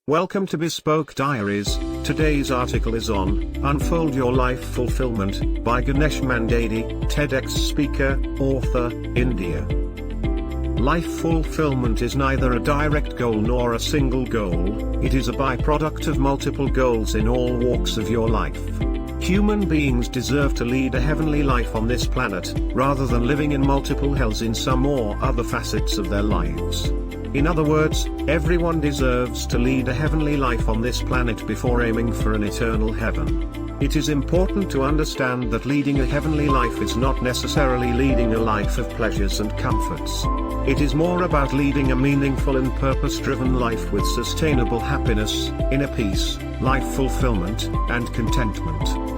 Welcome to Bespoke Diaries. Today's article is on Unfold Your Life Fulfillment by Ganesh Mandadi, TEDx speaker, author, India. Life fulfillment is neither a direct goal nor a single goal, it is a byproduct of multiple goals in all walks of your life. Human beings deserve to lead a heavenly life on this planet, rather than living in multiple hells in some or other facets of their lives. In other words, everyone deserves to lead a heavenly life on this planet before aiming for an eternal heaven. It is important to understand that leading a heavenly life is not necessarily leading a life of pleasures and comforts. It is more about leading a meaningful and purpose-driven life with sustainable happiness, inner peace, life fulfillment, and contentment.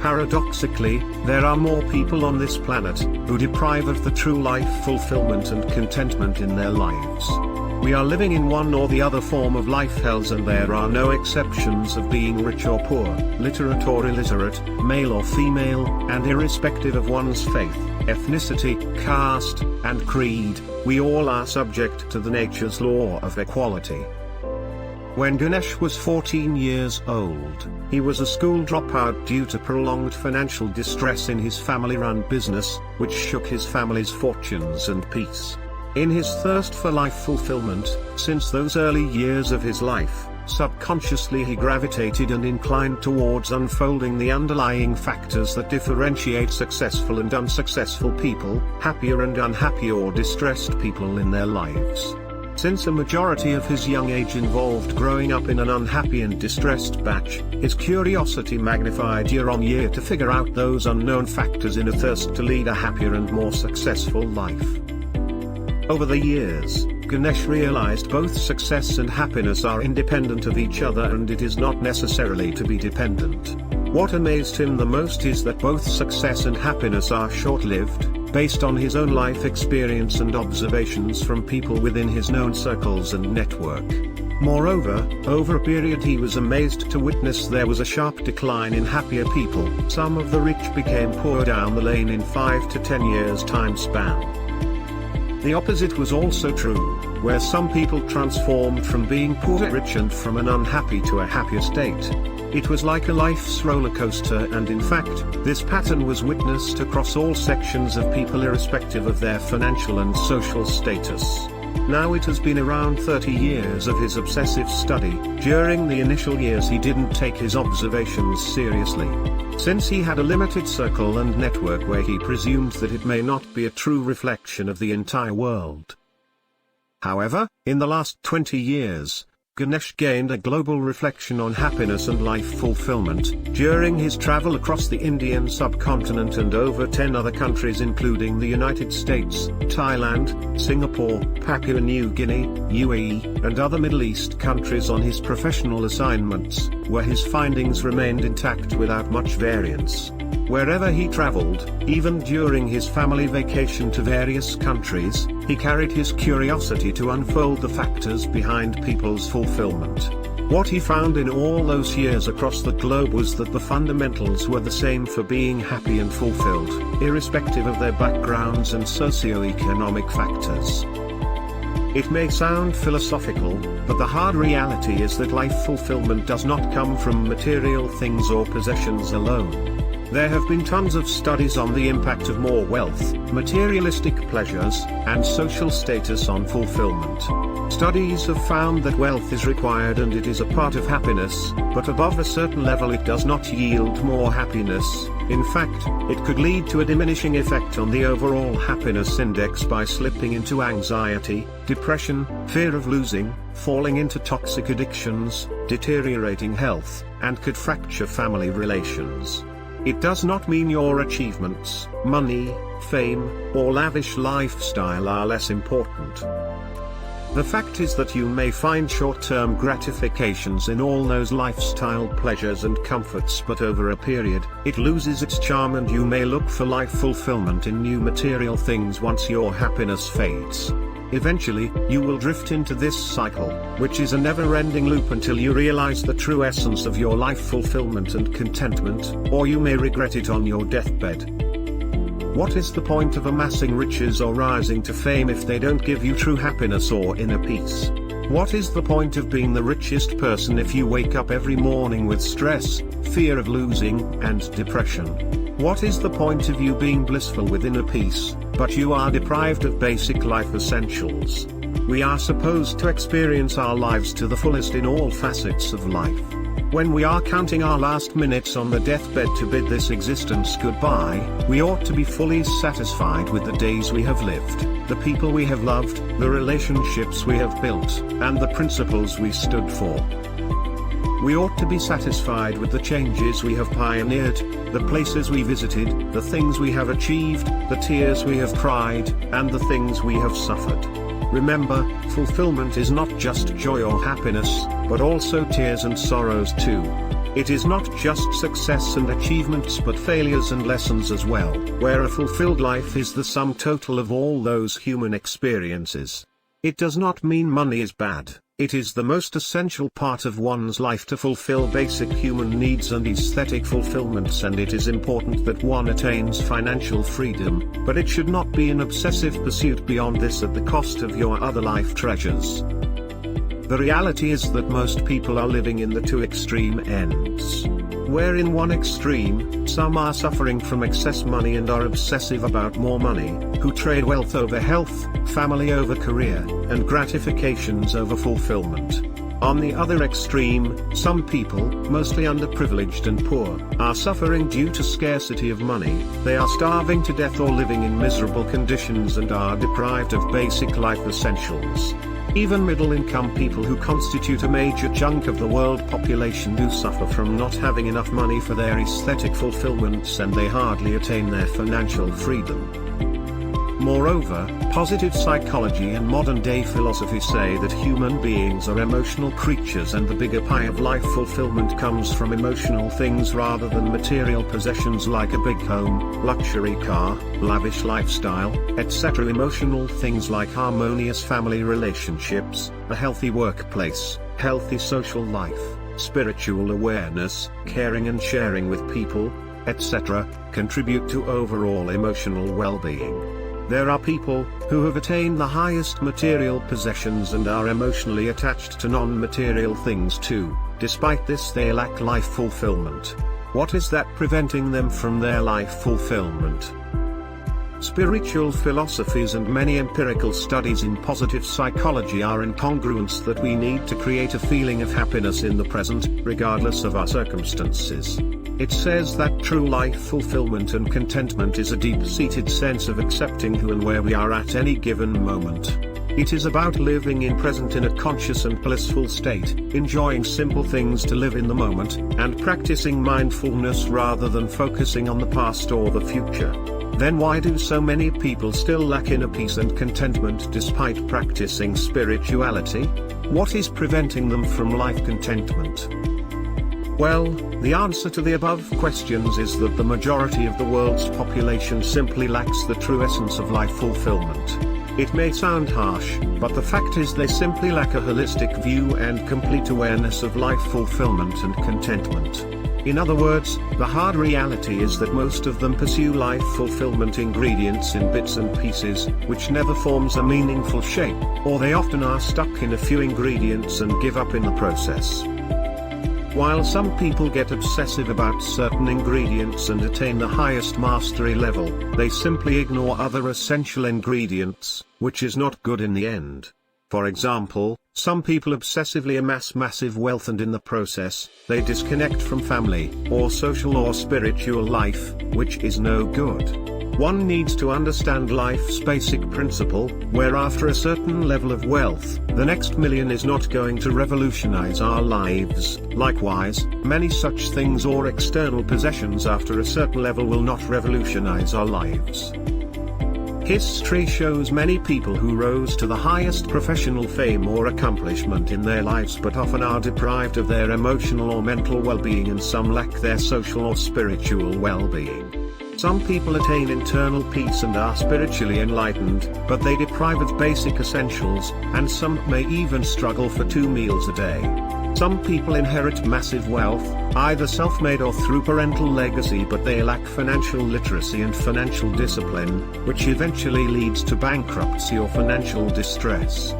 Paradoxically, there are more people on this planet who deprive of the true life fulfillment and contentment in their lives. We are living in one or the other form of life hells, and there are no exceptions of being rich or poor, literate or illiterate, male or female, and irrespective of one's faith, ethnicity, caste, and creed, we all are subject to the nature's law of equality. When Ganesh was 14 years old, he was a school dropout due to prolonged financial distress in his family-run business, which shook his family's fortunes and peace. In his thirst for life fulfillment, since those early years of his life, subconsciously he gravitated and inclined towards unfolding the underlying factors that differentiate successful and unsuccessful people, happier and unhappy or distressed people in their lives. Since a majority of his young age involved growing up in an unhappy and distressed batch, his curiosity magnified year on year to figure out those unknown factors in a thirst to lead a happier and more successful life. Over the years, Ganesh realized both success and happiness are independent of each other, and it is not necessarily to be dependent. What amazed him the most is that both success and happiness are short-lived, based on his own life experience and observations from people within his known circles and network. Moreover, over a period he was amazed to witness there was a sharp decline in happier people. Some of the rich became poor down the lane in 5 to 10 years time span. The opposite was also true, where some people transformed from being poor to rich and from an unhappy to a happier state. It was like a life's roller coaster, and in fact, this pattern was witnessed across all sections of people irrespective of their financial and social status. Now it has been around 30 years of his obsessive study. During the initial years he didn't take his observations seriously, since he had a limited circle and network where he presumed that it may not be a true reflection of the entire world. However, in the last 20 years, Ganesh gained a global reflection on happiness and life fulfillment, during his travel across the Indian subcontinent and over 10 other countries including the United States, Thailand, Singapore, Papua New Guinea, UAE, and other Middle East countries on his professional assignments, where his findings remained intact without much variance. Wherever he traveled, even during his family vacation to various countries, he carried his curiosity to unfold the factors behind people's fulfillment. What he found in all those years across the globe was that the fundamentals were the same for being happy and fulfilled, irrespective of their backgrounds and socio-economic factors. It may sound philosophical, but the hard reality is that life fulfillment does not come from material things or possessions alone. There have been tons of studies on the impact of more wealth, materialistic pleasures, and social status on fulfillment. Studies have found that wealth is required and it is a part of happiness, but above a certain level it does not yield more happiness. In fact, it could lead to a diminishing effect on the overall happiness index by slipping into anxiety, depression, fear of losing, falling into toxic addictions, deteriorating health, and could fracture family relations. It does not mean your achievements, money, fame, or lavish lifestyle are less important. The fact is that you may find short-term gratifications in all those lifestyle pleasures and comforts, but over a period, it loses its charm and you may look for life fulfillment in new material things once your happiness fades. Eventually, you will drift into this cycle, which is a never-ending loop until you realize the true essence of your life fulfillment and contentment, or you may regret it on your deathbed. What is the point of amassing riches or rising to fame if they don't give you true happiness or inner peace? What is the point of being the richest person if you wake up every morning with stress, fear of losing, and depression? What is the point of you being blissful with inner peace, but you are deprived of basic life essentials? We are supposed to experience our lives to the fullest in all facets of life. When we are counting our last minutes on the deathbed to bid this existence goodbye, we ought to be fully satisfied with the days we have lived, the people we have loved, the relationships we have built, and the principles we stood for. We ought to be satisfied with the changes we have pioneered, the places we visited, the things we have achieved, the tears we have cried, and the things we have suffered. Remember, fulfillment is not just joy or happiness, but also tears and sorrows too. It is not just success and achievements but failures and lessons as well, where a fulfilled life is the sum total of all those human experiences. It does not mean money is bad. It is the most essential part of one's life to fulfill basic human needs and aesthetic fulfillments, and it is important that one attains financial freedom, but it should not be an obsessive pursuit beyond this at the cost of your other life treasures. The reality is that most people are living in the two extreme ends. Where in one extreme, some are suffering from excess money and are obsessive about more money, who trade wealth over health, family over career, and gratifications over fulfillment. On the other extreme, some people, mostly underprivileged and poor, are suffering due to scarcity of money. They are starving to death or living in miserable conditions and are deprived of basic life essentials. Even middle-income people, who constitute a major chunk of the world population, do suffer from not having enough money for their aesthetic fulfillments, and they hardly attain their financial freedom. Moreover, positive psychology and modern-day philosophy say that human beings are emotional creatures, and the bigger pie of life fulfillment comes from emotional things rather than material possessions like a big home, luxury car, lavish lifestyle, etc. Emotional things like harmonious family relationships, a healthy workplace, healthy social life, spiritual awareness, caring and sharing with people, etc., contribute to overall emotional well-being. There are people who have attained the highest material possessions and are emotionally attached to non-material things too. Despite this, they lack life fulfillment. What is that preventing them from their life fulfillment? Spiritual philosophies and many empirical studies in positive psychology are in congruence that we need to create a feeling of happiness in the present, regardless of our circumstances. It says that true life fulfillment and contentment is a deep-seated sense of accepting who and where we are at any given moment. It is about living in present in a conscious and blissful state, enjoying simple things to live in the moment, and practicing mindfulness rather than focusing on the past or the future. Then why do so many people still lack inner peace and contentment despite practicing spirituality? What is preventing them from life contentment? Well, the answer to the above questions is that the majority of the world's population simply lacks the true essence of life fulfillment. It may sound harsh, but the fact is they simply lack a holistic view and complete awareness of life fulfillment and contentment. In other words, the hard reality is that most of them pursue life fulfillment ingredients in bits and pieces, which never forms a meaningful shape, or they often are stuck in a few ingredients and give up in the process. While some people get obsessive about certain ingredients and attain the highest mastery level, they simply ignore other essential ingredients, which is not good in the end. For example, some people obsessively amass massive wealth and in the process, they disconnect from family, or social or spiritual life, which is no good. One needs to understand life's basic principle, where after a certain level of wealth, the next million is not going to revolutionize our lives. Likewise, many such things or external possessions after a certain level will not revolutionize our lives. History shows many people who rose to the highest professional fame or accomplishment in their lives but often are deprived of their emotional or mental well-being, and some lack their social or spiritual well-being. Some people attain internal peace and are spiritually enlightened, but they deprive of basic essentials, and some may even struggle for 2 meals a day. Some people inherit massive wealth, either self-made or through parental legacy, but they lack financial literacy and financial discipline, which eventually leads to bankruptcy or financial distress.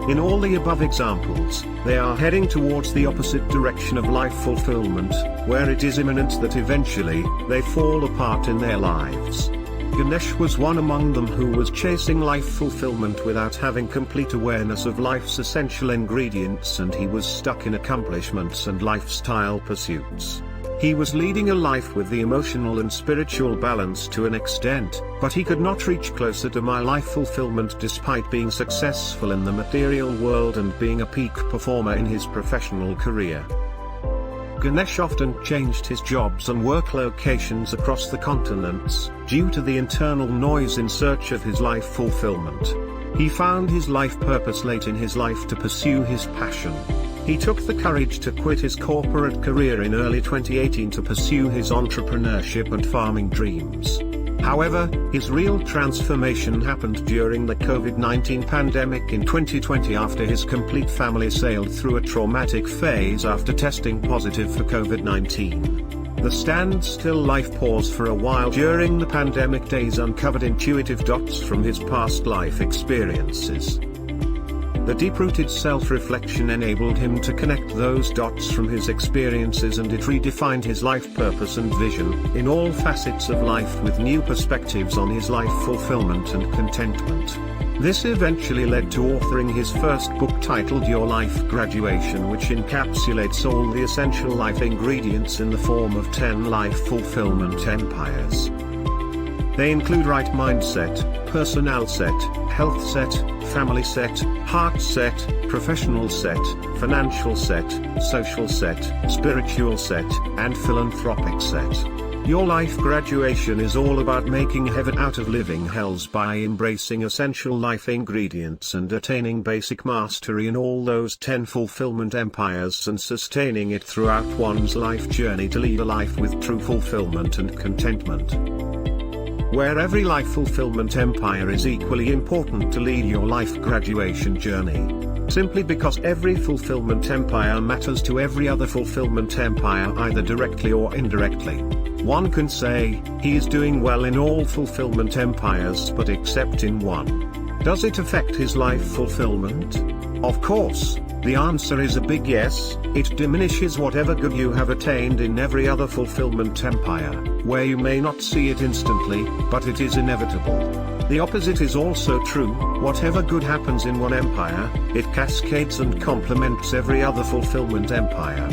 In all the above examples, they are heading towards the opposite direction of life fulfillment, where it is imminent that eventually, they fall apart in their lives. Ganesh was one among them who was chasing life fulfillment without having complete awareness of life's essential ingredients, and he was stuck in accomplishments and lifestyle pursuits. He was leading a life with the emotional and spiritual balance to an extent, but he could not reach closer to my life fulfillment despite being successful in the material world and being a peak performer in his professional career. Ganesh often changed his jobs and work locations across the continents, due to the internal noise in search of his life fulfillment. He found his life purpose late in his life to pursue his passion. He took the courage to quit his corporate career in early 2018 to pursue his entrepreneurship and farming dreams. However, his real transformation happened during the COVID-19 pandemic in 2020 after his complete family sailed through a traumatic phase after testing positive for COVID-19. The standstill life pause for a while during the pandemic days uncovered intuitive dots from his past life experiences. The deep-rooted self-reflection enabled him to connect those dots from his experiences, and it redefined his life purpose and vision in all facets of life with new perspectives on his life fulfillment and contentment. This eventually led to authoring his first book titled Your Life Graduation, which encapsulates all the essential life ingredients in the form of 10 life fulfillment empires. They include right mindset, personal set, health set, family set, heart set, professional set, financial set, social set, spiritual set, and philanthropic set. Your life graduation is all about making heaven out of living hells by embracing essential life ingredients and attaining basic mastery in all those 10 fulfillment empires and sustaining it throughout one's life journey to lead a life with true fulfillment and contentment. Where every life fulfillment empire is equally important to lead your life graduation journey. Simply because every fulfillment empire matters to every other fulfillment empire either directly or indirectly. One can say, he is doing well in all fulfillment empires but except in one. Does it affect his life fulfillment? Of course, the answer is a big yes. It diminishes whatever good you have attained in every other fulfillment empire, where you may not see it instantly, but it is inevitable. The opposite is also true. Whatever good happens in one empire, it cascades and complements every other fulfillment empire.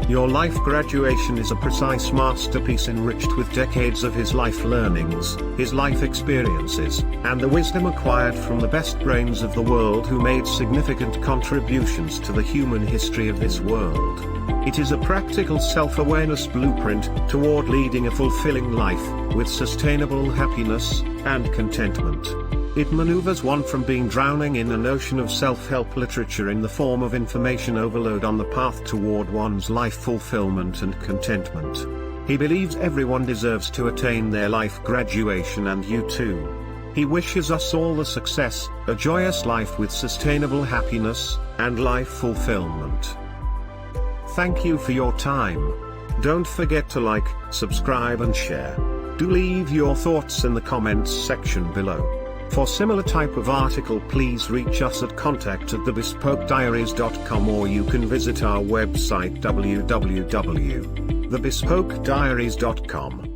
Your life graduation is a precise masterpiece enriched with decades of his life learnings, his life experiences, and the wisdom acquired from the best brains of the world who made significant contributions to the human history of this world. It is a practical self-awareness blueprint toward leading a fulfilling life, with sustainable happiness and contentment. It maneuvers one from being drowning in an ocean of self-help literature in the form of information overload on the path toward one's life fulfillment and contentment. He believes everyone deserves to attain their life graduation, and you too. He wishes us all the success, a joyous life with sustainable happiness and life fulfillment. Thank you for your time. Don't forget to like, subscribe and share. Do leave your thoughts in the comments section below. For similar type of article, please reach us at contact@thebespokediaries.com, or you can visit our website www.thebespokediaries.com.